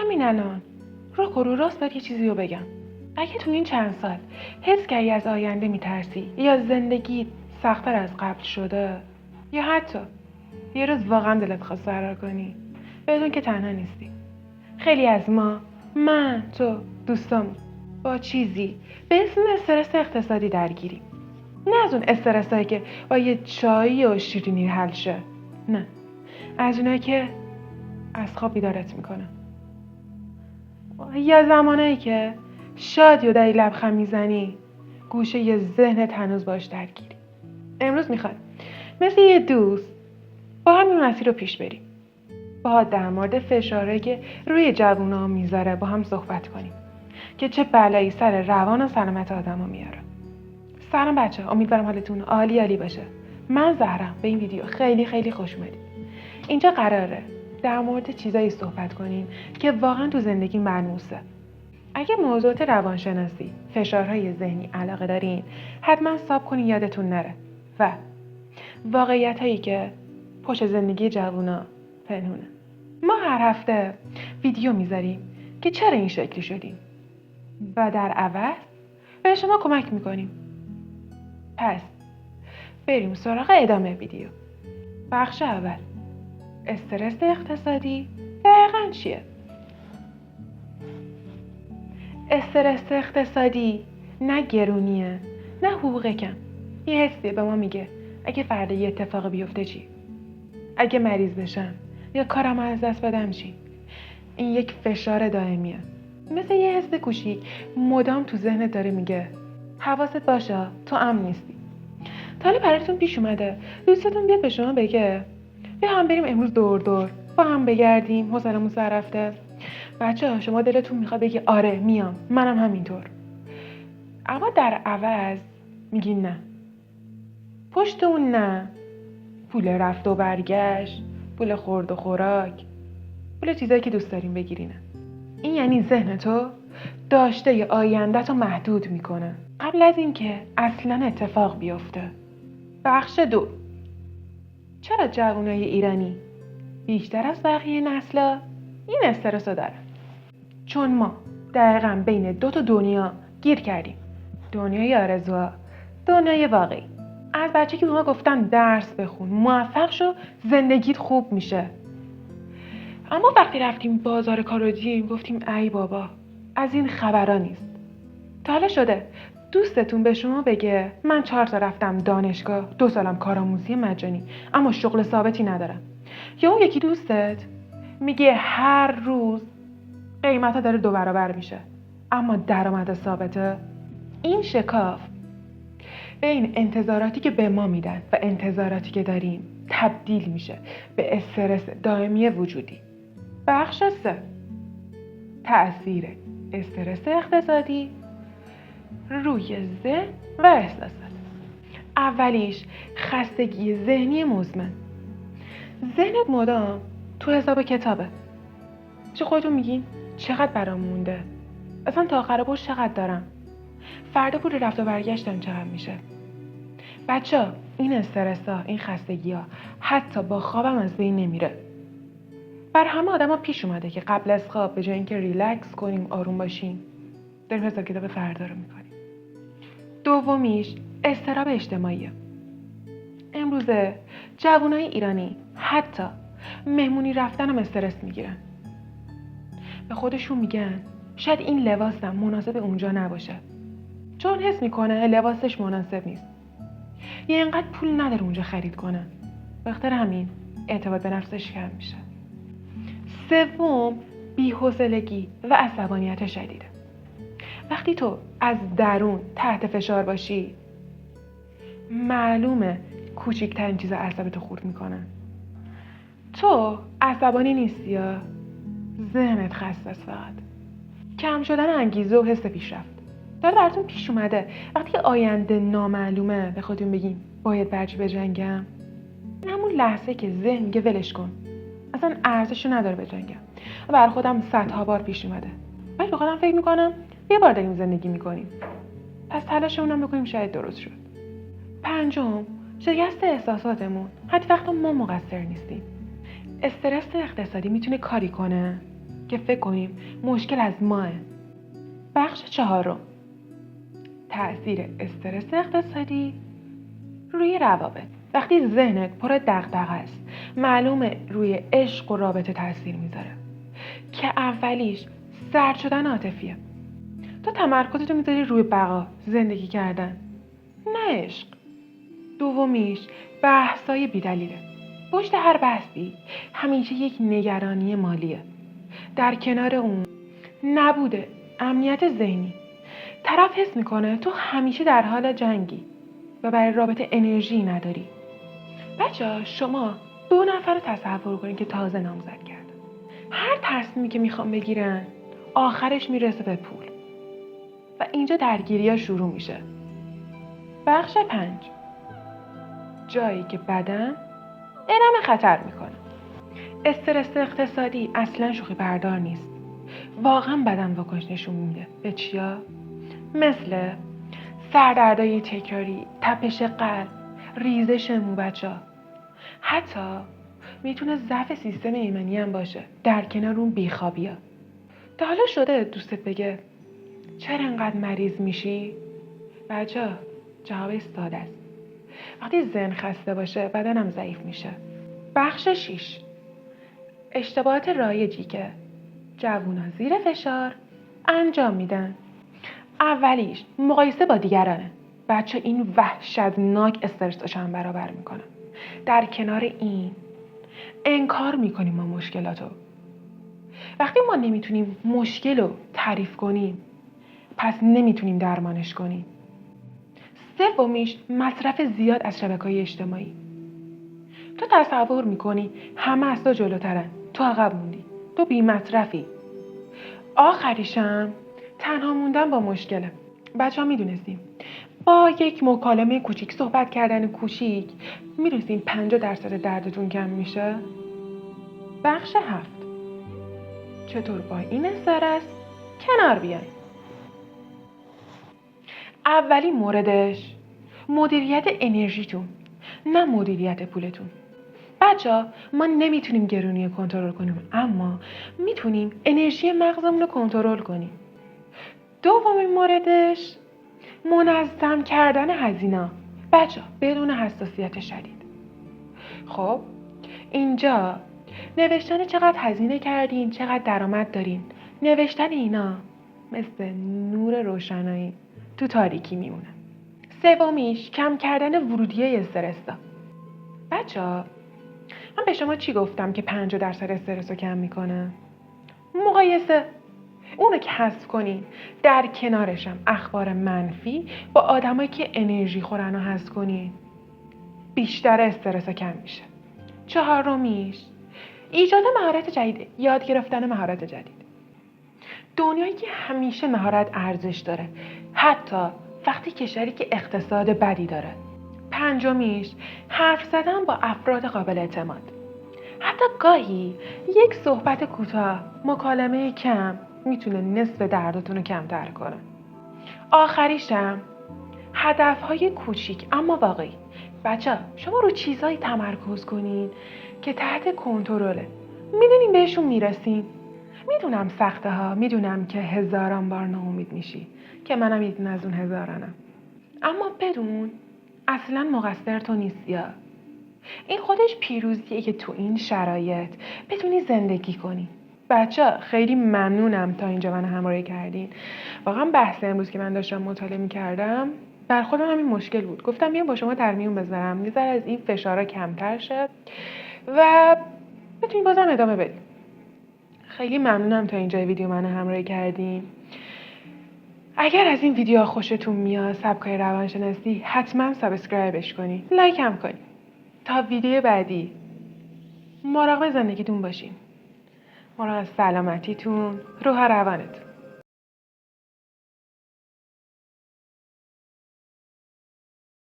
همین الان رو راست باید یه چیزی رو بگم. اگه تو این چند سال حس کردی از آینده میترسی یا زندگی سخت‌تر از قبل شده یا حتی یه روز واقعا دلت خواست فرار کنی، بدون که تنها نیستی. خیلی از ما، من، تو، دوستام با چیزی به اسم استرس اقتصادی درگیریم. نه از اون استرسایی که با یه چای و شیرینی حل شه، نه، از اونایی که از خواب بیدارت میکنه، یا زمانایی که شادی و داری لبخند میزنی گوشه یه ذهنت هنوز باش درگیری. امروز میخواد مثل یه دوست با همین مسیر رو پیش بریم. با در مورد فشارهایی که روی جوونا میذاره با هم صحبت کنیم که چه بلایی سر روان و سلامت آدمو میاره. سلام بچه، امیدوارم حالتون عالی باشه. من زهرم، به این ویدیو خیلی خوش اومدید. اینجا قراره در مورد چیزایی صحبت کنیم که واقعا تو زندگی ملموسه. اگه موضوعات روانشناسی، فشارهای ذهنی علاقه دارین، حتما ساب کنین یادتون نره. و واقعیتایی که پشت زندگی جوونا پنهونه. ما هر هفته ویدیو میذاریم که چرا این شکلی شدیم و در عوض به شما کمک میکنیم. پس بریم سراغ ادامه ویدیو. بخش اول، استرس اقتصادی دقیقاً چیه؟ استرس اقتصادی نه گرونیه، نه حقوق کم. یه حسیه به ما میگه اگه فردا یه اتفاق بیفته چی؟ اگه مریض بشم یا کارم از دست بدم چی؟ این یک فشار دائمیه. مثل یه حس کوچیک مدام تو ذهنت داره میگه حواست باشه تو امن نیستی. تا حالا براتون پیش اومده دوستتون بیاد به شما بگه بیا هم بریم امروز دور با هم بگردیم، حوصله‌مون سر رفته؟ بچه‌ها شما دلتون میخواد بگی آره میام، منم همینطور، اما در عوض میگین نه. پشت اون نه پول رفت و برگشت، پول خورد و خوراک، پول چیزایی که دوست داریم بگیرینه. این یعنی ذهن تو داشته ی آینده‌تو محدود میکنه قبل از اینکه اصلا اتفاق بیفته. بخش دو، چرا جوانای ایرانی بیشتر از بقیه نسلا این استرس رو دارن؟ چون ما دقیقاً بین دو تا دنیا گیر کردیم. دنیای آرزوها، دنیای واقعی. از بچه که به ما گفتن درس بخون، موفق شو، زندگیت خوب میشه. اما وقتی رفتیم بازار کار رو دیدیم گفتیم ای بابا از این خبرا نیست. تا حالا شده دوستتون به شما بگه من 4 تا رفتم دانشگاه، 2 سالم کارآموزی مجانی اما شغل ثابتی ندارم؟ یا اون یکی دوستت میگه هر روز قیمتا داره 2 برابر میشه اما درآمد ثابته؟ این شکاف بین انتظاراتی که به ما میدن و انتظاراتی که داریم تبدیل میشه به استرس دائمی وجودی. بخش 3، تأثیر استرس اقتصادی روی ذهن و احساسات. اولیش خستگی ذهنی مزمن. ذهنت مدام تو حساب کتابه. چه خودتون میگین چقدر برام مونده؟ اصلا تا آخر بر چقدر دارم؟ فردا پول رفت و برگشتم چقدر میشه؟ بچه این استرس ها، این خستگی ها حتی با خوابم از بین نمیره. بر همه آدم ها پیش اومده که قبل از خواب به جای اینکه ریلکس کنیم آروم باشیم داریم حساب کتاب فردا رو میکنیم. دومیش اضطراب اجتماعیه. امروزه جوانای ایرانی حتی مهمونی رفتن هم استرس میگیرن. به خودشون میگن شاید این لباسم مناسب اونجا نباشه، چون حس میکنه لباسش مناسب نیست یا اینقدر پول نداره اونجا خرید کنه، به خاطر همین اعتماد به نفسش کم میشه. سوم بی‌حوصلگی و عصبانیت شدیده. وقتی تو از درون تحت فشار باشی معلومه کوچکترین چیزا اعصابتو خورد میکنن. تو عصبانی نیستی یا ذهنت خسته است. فقط کم شدن انگیزه و حس پیشرفت. داره براتون پیش اومده وقتی آینده نامعلومه به خودتون بگین باید برچی بجنگم؟ همون لحظه که ذهن میگه ولش کن، اصلا ارزشو نداره بجنگم. برای خودم 100 بار پیش اومده. ولی به خودم فکر میکنم یه بار داریم زندگی میکنیم، پس تلاشمون بکنیم شاید درست شد. پنجم شکست احساساتمون. حتی وقتی ما مقصر نیستیم. استرس اقتصادی میتونه کاری کنه که فکر کنیم مشکل از ماه. بخش 4: تأثیر استرس اقتصادی روی روابط. وقتی ذهنت پر دغدغه است، معلومه روی عشق و رابطه تأثیر میذاره که اولیش سرد شدن عاطفیه. تو تمرکزتو میذاری روی بقا، زندگی کردن، نه عشق. دومیش بحثای بی‌دلیله. پشت هر بحثی همیشه یک نگرانی مالیه. در کنار اون نبوده امنیت ذهنی. طرف حس میکنه تو همیشه در حال جنگی و برای رابطه انرژی نداری. بچه‌ها شما 2 نفر رو تصور کنید که تازه نامزد کردن. هر تصمیمی که میخوام بگیرن آخرش میرسه به پول و اینجا درگیری‌ها شروع میشه. بخش 5: جایی که بدن اعلام خطر میکنه. استرس اقتصادی اصلا شوخی بردار نیست. واقعا بدن واکنش نشون میده. به چیا؟ مثل سردردهای تکراری، تپش قلب، ریزش مو بچه‌ها. حتی میتونه ضعف سیستم ایمنی هم باشه در کنار اون بیخوابی‌ها. تا حالا شده دوستت بگه چرا انقدر مریض میشی؟ بچه‌ها جوابش ساده است. وقتی ذهن خسته باشه بدنم ضعیف میشه. بخش 6: اشتباهات رایجی که جوونا زیر فشار انجام میدن. اولیش مقایسه با دیگرانه. بچه این وحشتناک استرسش هم برابر میکنه. در کنار این انکار میکنیم ما مشکلاتو. وقتی ما نمیتونیم مشکل رو تعریف کنیم پس نمیتونیم درمانش کنیم. سومیش مصرف زیاد از شبکه‌های اجتماعی. تو تصور میکنی همه از تو جلوترن، تو عقب موندی، تو بی مصرفی. آخریشم تنها موندن با مشکله. بچه ها میدونستیم با یک مکالمه کوچیک، صحبت کردن کوچیک، میدونستیم 50% دردتون کم میشه. بخش 7: چطور با این استرس کنار بیاین. اولین موردش مدیریت انرژیتون، نه مدیریت پولتون. بچه‌ها ما نمیتونیم گرونی کنترل کنیم، اما میتونیم انرژی مغزمون رو کنترل کنیم. دومین موردش منظم کردن هزینه. بچه‌ها بدون حساسیت شدید. خب اینجا نوشتن چقدر هزینه کردین، چقدر درآمد دارین، نوشتن اینا مثل نور روشنایی تو تاریکی میمونه. سومیش کم کردن ورودیه استرس‌ها. بچه‌ها من به شما چی گفتم که 50% استرس رو کم میکنه؟ مقایسه. اونو که حذف کنین، در کنارشم اخبار منفی با آدمایی که انرژی خورن رو حذف کنین، بیشتر استرس رو کم میشه. چهارمیش ایجاد مهارت جدید، یاد گرفتن مهارت جدید. دنیایی که همیشه مهارت ارزش داره، حتی وقتی کشوری که اقتصاد بدی داره. پنجمیش حرف زدن با افراد قابل اعتماد. حتی گاهی یک صحبت کوتاه، مکالمه کم میتونه نصف دردتون رو کمتر کنه. آخریشم هدفهای کوچیک اما واقعی. بچه شما رو چیزایی تمرکز کنین که تحت کنترله. میدونین بهشون میرسین. میدونم سخته ها، میدونم که هزاران بار ناامید میشی، که منم یه دونه از اون هزارانم. اما بدون اصلا مقصر تو نیستی ها. این خودش پیروزیه که تو این شرایط بتونی زندگی کنی. بچه خیلی ممنونم تا اینجا من همراهی کردین. واقعا بحث امروز که من داشتم مطالعه می‌کردم بر خودم همین مشکل بود. گفتم بیام با شما در میون بذارم، یه ذره از این فشارا کمتر شه و بتونی بازم ادامه بدیم. خیلی ممنونم تا اینجا ویدیو منو همراهی کردین. اگر از این ویدیو خوشتون میاد، سبکای روانشناسی، حتما سابسکرایبش کنین، لایک هم کنین. تا ویدیو بعدی مراقب زندگیتون باشین. مراقب سلامتیتون، روح و روانتون.